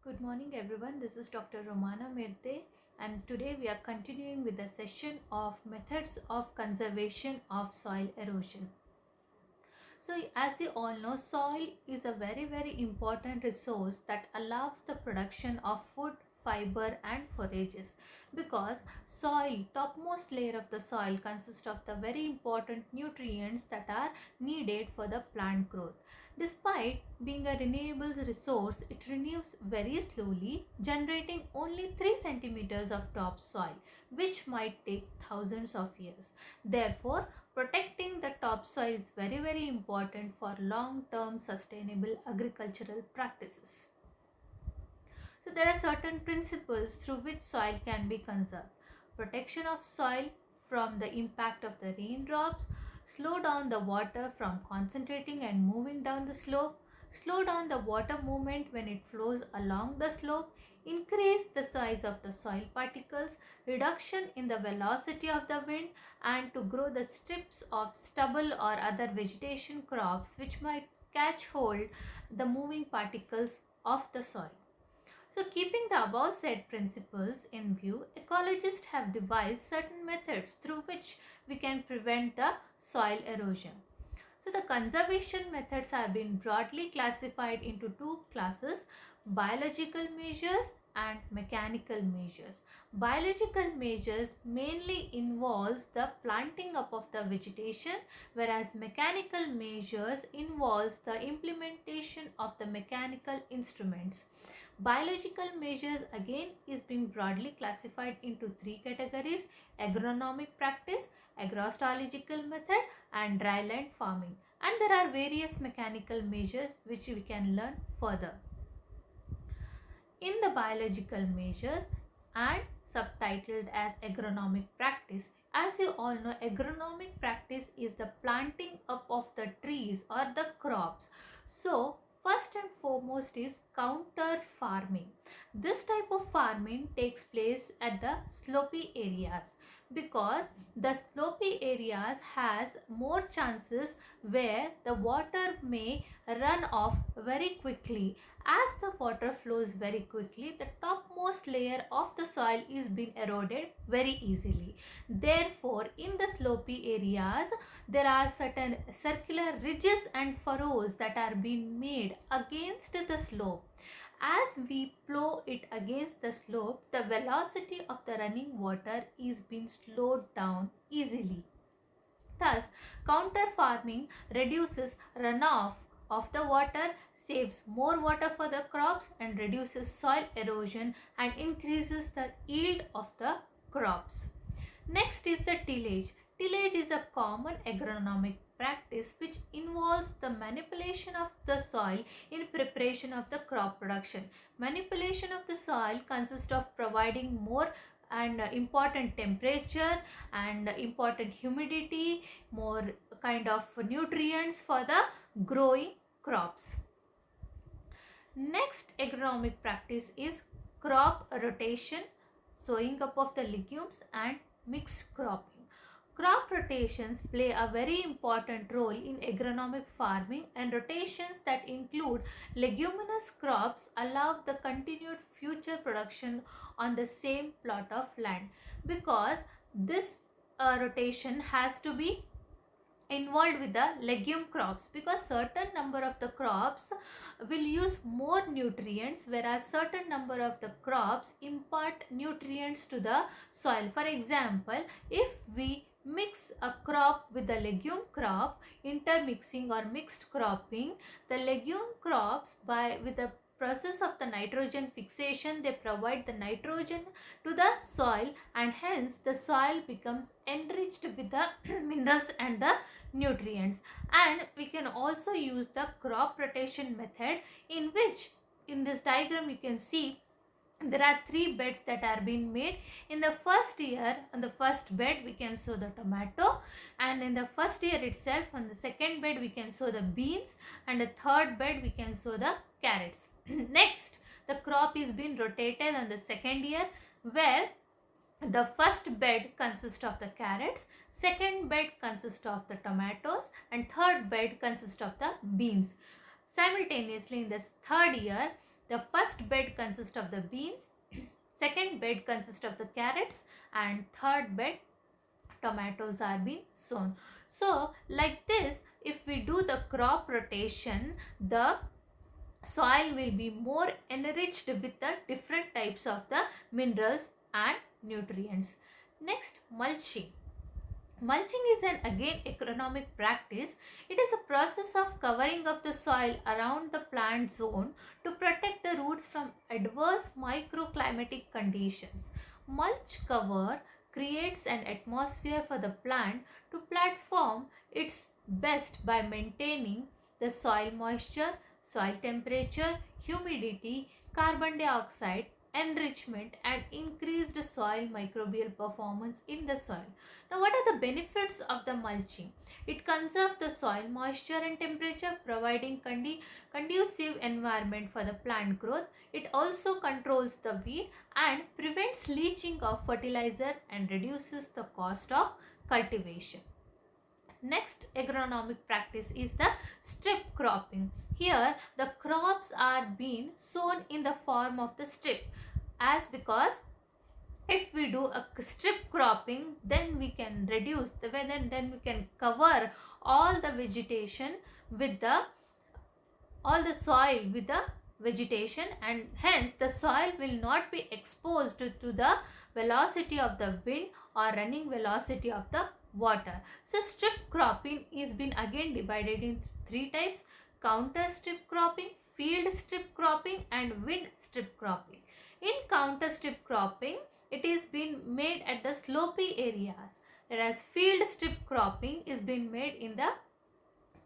Good morning everyone, this is Dr. Romana Mirte and today we are continuing with the session of methods of conservation of soil erosion. So as you all know, soil is a very important resource that allows the production of food, fiber and forages, because soil, topmost layer of the soil, consists of the very important nutrients that are needed for the plant growth. Despite being a renewable resource, it renews very slowly, generating only 3 centimeters of topsoil, which might take thousands of years. Therefore, protecting the topsoil is very important for long-term sustainable agricultural practices. So there are certain principles through which soil can be conserved. Protection of soil from the impact of the raindrops, slow down the water from concentrating and moving down the slope, slow down the water movement when it flows along the slope, increase the size of the soil particles, reduction in the velocity of the wind, and to grow the strips of stubble or other vegetation crops which might catch hold the moving particles of the soil. So, keeping the above said principles in view, ecologists have devised certain methods through which we can prevent the soil erosion. So, the conservation methods have been broadly classified into two classes: biological measures and mechanical measures. Biological measures mainly involves the planting up of the vegetation, whereas mechanical measures involves the implementation of the mechanical instruments. Biological measures again is being broadly classified into three categories: agronomic practice, agroecological method and dryland farming. And there are various mechanical measures which we can learn further. In the biological measures and subtitled as agronomic practice, as you all know, agronomic practice is the planting up of the trees or the crops. So first and foremost is counter farming. This type of farming takes place at the slopy areas, because the slopy areas has more chances where the water may run off very quickly. As the water flows very quickly, the topmost layer of the soil is being eroded very easily. Therefore, in the slopy areas, there are certain circular ridges and furrows that are being made against the slope. As we plow it against the slope, the velocity of the running water is being slowed down easily. Thus, counter farming reduces runoff of the water, saves more water for the crops, and reduces soil erosion and increases the yield of the crops. Next is the tillage. Tillage is a common agronomic practice which involves the manipulation of the soil in preparation of the crop production. Manipulation of the soil consists of providing more and important temperature and important humidity, more kind of nutrients for the growing crops. Next agronomic practice is crop rotation, sowing up of the legumes and mixed cropping. Crop rotations play a very important role in agronomic farming, and rotations that include leguminous crops allow the continued future production on the same plot of land, because this rotation has to be involved with the legume crops, because certain number of the crops will use more nutrients, whereas certain number of the crops impart nutrients to the soil. For example, if we mix a crop with the legume crop, intermixing or mixed cropping, the legume crops, by with the process of the nitrogen fixation, they provide the nitrogen to the soil, and hence the soil becomes enriched with the minerals and the nutrients. And we can also use the crop rotation method, in which in this diagram you can see there are three beds that are being made. In the first year, on the first bed we can sow the tomato, and in the first year itself on the second bed we can sow the beans, and the third bed we can sow the carrots. Next, the crop is being rotated on the second year, where the first bed consists of the carrots, second bed consists of the tomatoes, and third bed consists of the beans. Simultaneously, in this third year, The first bed consists of the beans, second bed consists of the carrots, and third bed tomatoes are being sown. So like this, if we do the crop rotation, the soil will be more enriched with the different types of the minerals and nutrients. Next, mulching. Mulching is an again agronomic practice. It is a process of covering of the soil around the plant zone to protect the roots from adverse microclimatic conditions. Mulch cover creates an atmosphere for the plant to perform its best by maintaining the soil moisture, soil temperature, humidity, carbon dioxide, enrichment, and increased soil microbial performance in the soil. Now, what are the benefits of the mulching? It conserves the soil moisture and temperature, providing conducive environment for the plant growth. It also controls the weed and prevents leaching of fertilizer and reduces the cost of cultivation. Next agronomic practice is the strip cropping. Here the crops are being sown in the form of the strip, as because if we do a strip cropping, then we can reduce the then we can cover all the vegetation with the all the soil with the vegetation, and hence the soil will not be exposed to the velocity of the wind or running velocity of the water. So strip cropping is been again divided in three types: counter strip cropping, field strip cropping, and wind strip cropping. In counter strip cropping, it is been made at the slopy areas, whereas field strip cropping is being made in the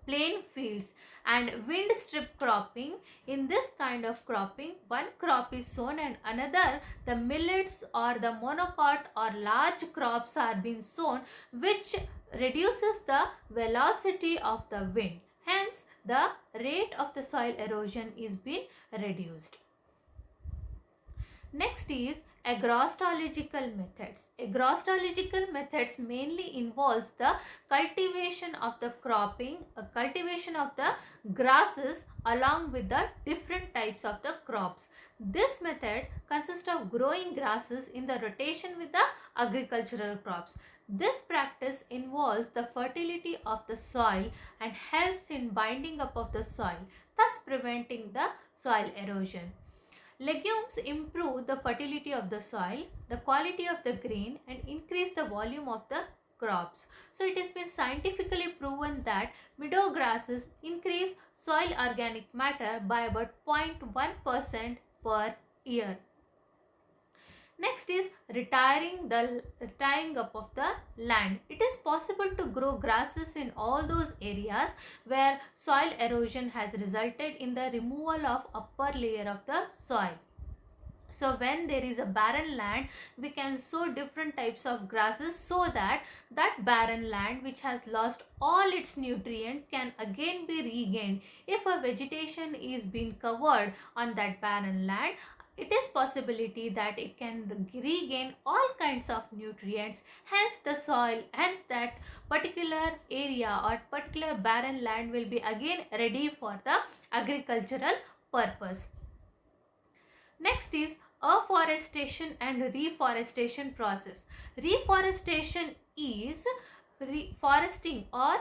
plain fields. And wind strip cropping, in this kind of cropping, one crop is sown and another, the millets or the monocot or large crops are being sown, which reduces the velocity of the wind. Hence, the rate of the soil erosion is being reduced. Next is agrostological methods. Agrostological methods mainly involves the cultivation of the cultivation of the grasses along with the different types of the crops. This method consists of growing grasses in the rotation with the agricultural crops. This practice involves the fertility of the soil and helps in binding up of the soil, thus preventing the soil erosion. Legumes improve the fertility of the soil, the quality of the grain, and increase the volume of the crops. So it has been scientifically proven that meadow grasses increase soil organic matter by about 0.1% per year. Next is retiring up of the land. It is possible to grow grasses in all those areas where soil erosion has resulted in the removal of upper layer of the soil. So when there is a barren land, we can sow different types of grasses so that that barren land which has lost all its nutrients can again be regained. If a vegetation is being covered on that barren land, it is possibility that it can regain all kinds of nutrients. Hence the soil, hence that particular area or particular barren land will be again ready for the agricultural purpose. Next is afforestation and reforestation process. Reforestation is foresting or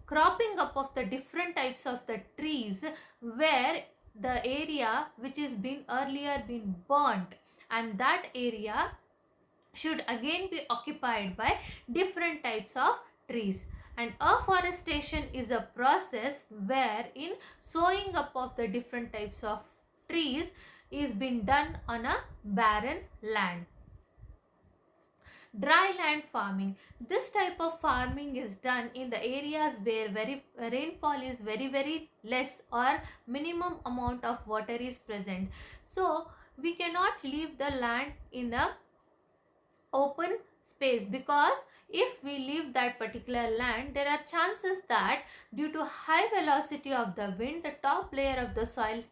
cropping up of the different types of the trees where the area which is been earlier been burnt, and that area should again be occupied by different types of trees. And afforestation is a process wherein sowing up of the different types of trees is being done on a barren land. Dry land farming. This type of farming is done in the areas where rainfall is very less or minimum amount of water is present. So we cannot leave the land in a open space, because if we leave that particular land, there are chances that due to high velocity of the wind, the top layer of the soil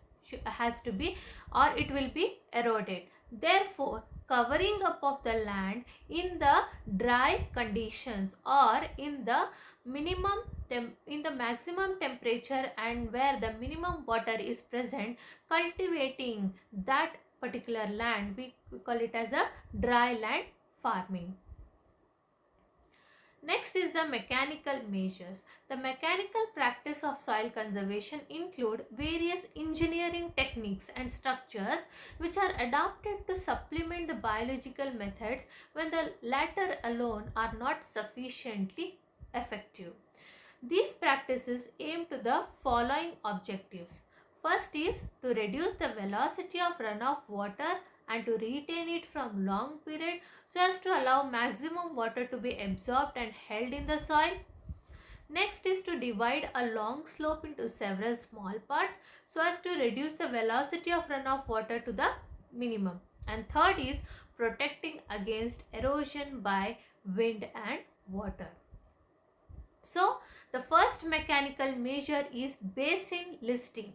has to be, or it will be eroded. Therefore, covering up of the land in the dry conditions or in the in the maximum temperature and where the minimum water is present, cultivating that particular land, we call it as a dry land farming. Next is the mechanical measures. The mechanical practice of soil conservation include various engineering techniques and structures which are adapted to supplement the biological methods when the latter alone are not sufficiently effective. These practices aim to the following objectives. First is to reduce the velocity of runoff water and to retain it from long period so as to allow maximum water to be absorbed and held in the soil. Next is to divide a long slope into several small parts so as to reduce the velocity of runoff water to the minimum. And third is protecting against erosion by wind and water. So, the first mechanical measure is basin listing.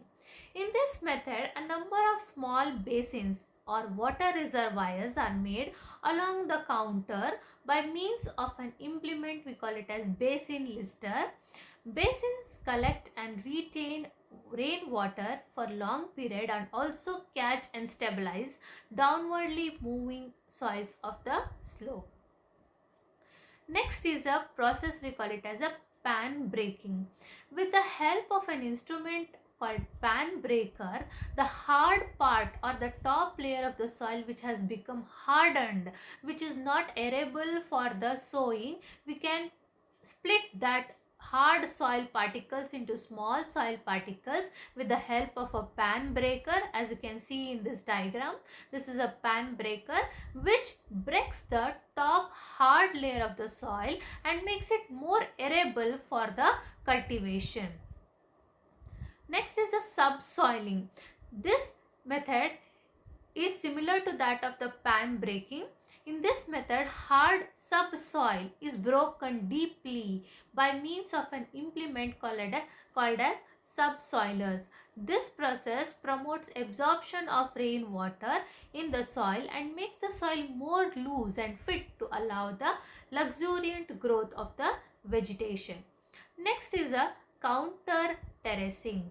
In this method, a number of small basins or water reservoirs are made along the counter by means of an implement, we call it as basin lister. Basins collect and retain rainwater for long period and also catch and stabilize downwardly moving soils of the slope. Next is a process, we call it as a pan breaking. With the help of an instrument called pan breaker, the hard part or the top layer of the soil which has become hardened, which is not arable for the sowing, we can split that hard soil particles into small soil particles with the help of a pan breaker. As you can see in this diagram, this is a pan breaker which breaks the top hard layer of the soil and makes it more arable for the cultivation. Next is the subsoiling. This method is similar to that of the pan breaking. In this method, hard subsoil is broken deeply by means of an implement called as subsoilers. This process promotes absorption of rainwater in the soil and makes the soil more loose and fit to allow the luxuriant growth of the vegetation. Next is a counter terracing.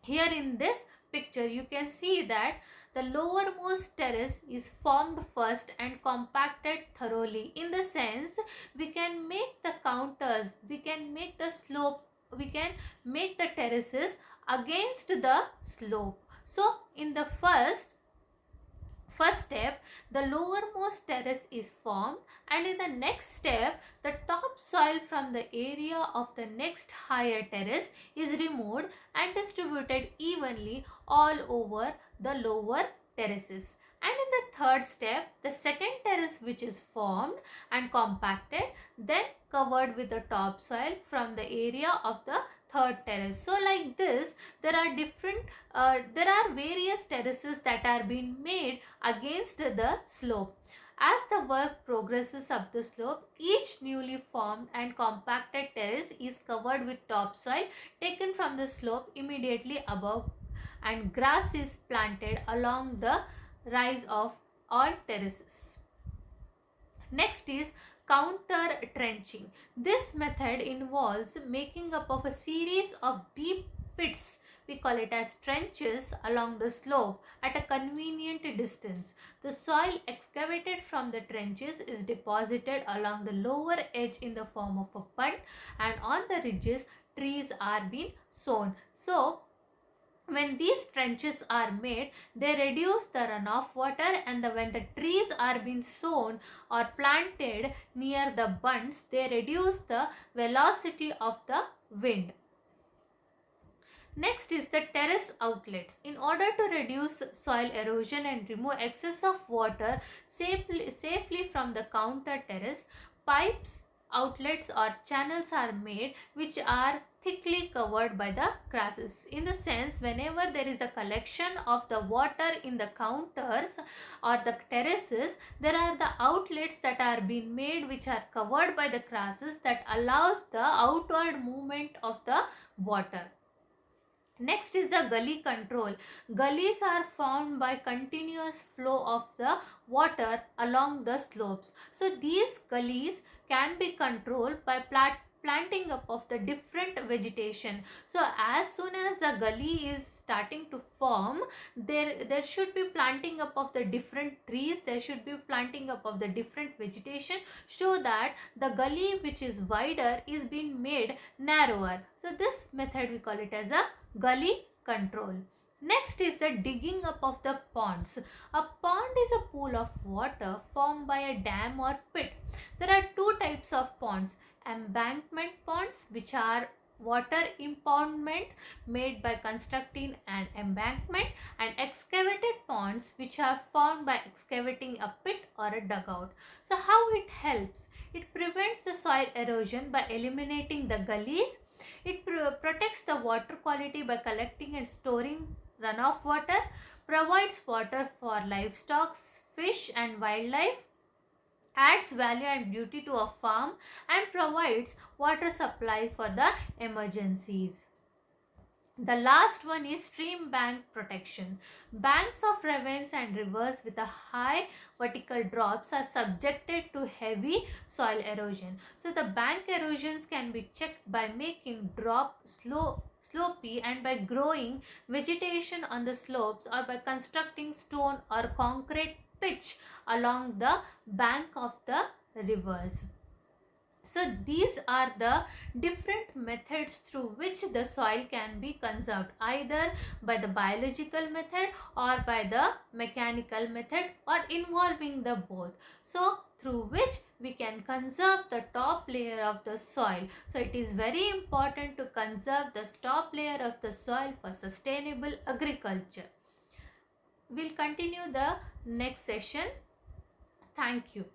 Here in this picture, you can see that the lowermost terrace is formed first and compacted thoroughly. In the sense, we can make the counters, we can make the slope, we can make the terraces against the slope. So, in the first step, the lowermost terrace is formed, and in the next step, the topsoil from the area of the next higher terrace is removed and distributed evenly all over the lower terraces. And in the third step, the second terrace which is formed and compacted, then covered with the topsoil from the area of the third terrace. So like this, there are various terraces that are being made against the slope. As the work progresses up the slope, each newly formed and compacted terrace is covered with topsoil taken from the slope immediately above, and grass is planted along the rise of all terraces. Next is counter trenching. This method involves making up of a series of deep pits, we call it as trenches, along the slope at a convenient distance. The soil excavated from the trenches is deposited along the lower edge in the form of a punt, and on the ridges trees are being sown. So when these trenches are made, they reduce the runoff water, and when the trees are being sown or planted near the bunds, they reduce the velocity of the wind. Next is the terrace outlets. In order to reduce soil erosion and remove excess of water safely from the counter terrace, pipes, outlets or channels are made which are thickly covered by the grasses. In the sense, whenever there is a collection of the water in the counters or the terraces, there are the outlets that are being made which are covered by the grasses that allows the outward movement of the water. Next is the gully control. Gullies are formed by continuous flow of the water along the slopes. So these gullies can be controlled by planting up of the different vegetation. So as soon as the gully is starting to form, there should be planting up of the different trees, there should be planting up of the different vegetation, so that the gully which is wider is being made narrower. So this method we call it as a gully control. Next is the digging up of the ponds. A pond is a pool of water formed by a dam or pit. There are two types of ponds: embankment ponds, which are water impoundments made by constructing an embankment, and excavated ponds, which are formed by excavating a pit or a dugout. So how it helps? It prevents the soil erosion by eliminating the gullies. It protects the water quality by collecting and storing runoff water, provides water for livestock, fish and wildlife, adds value and beauty to a farm, and provides water supply for the emergencies. The last one is stream bank protection. Banks of ravines and rivers with a high vertical drops are subjected to heavy soil erosion. So the bank erosions can be checked by making drop slopey and by growing vegetation on the slopes, or by constructing stone or concrete pitch along the bank of the rivers. So these are the different methods through which the soil can be conserved, either by the biological method or by the mechanical method, or involving the both. So through which we can conserve the top layer of the soil. So it is very important to conserve the top layer of the soil for sustainable agriculture. We'll continue the next session. Thank you.